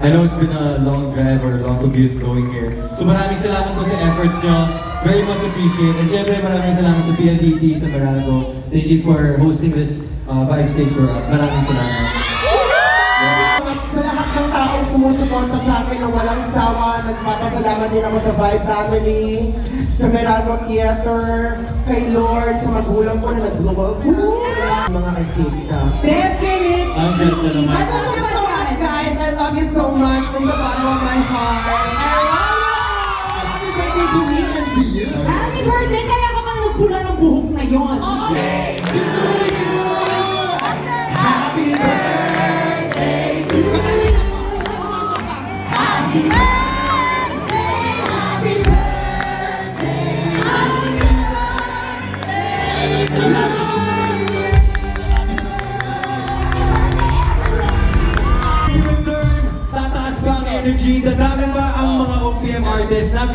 I know it's been a long drive or a long commute going here. So maraming salamat po sa efforts nyo. Very much appreciate. And syempre maraming salamat sa PLDT, sa Meralco. Thank you for hosting this vibe stage for us. Maraming salamat. Sa lahat ng taong sumusuporta sa akin na walang sawa, nagpapasalamat din ako sa Vibe Family, sa Meralco Theater, kay Lord, sa magulang ko na nag-global sa mga artista. Definitely! Ang ganda naman. I love you so much, guys. I love you so much from the bottom of my heart. I love you! Happy birthday to me and to you. Happy birthday! Kaya ka bang nagpula ng buhok ngayon? Okay. To you. Happy birthday to you. Happy birthday. Happy birthday. Happy birthday to you. Tataas ba ang energy? Dadami ba ang mga OPM artists na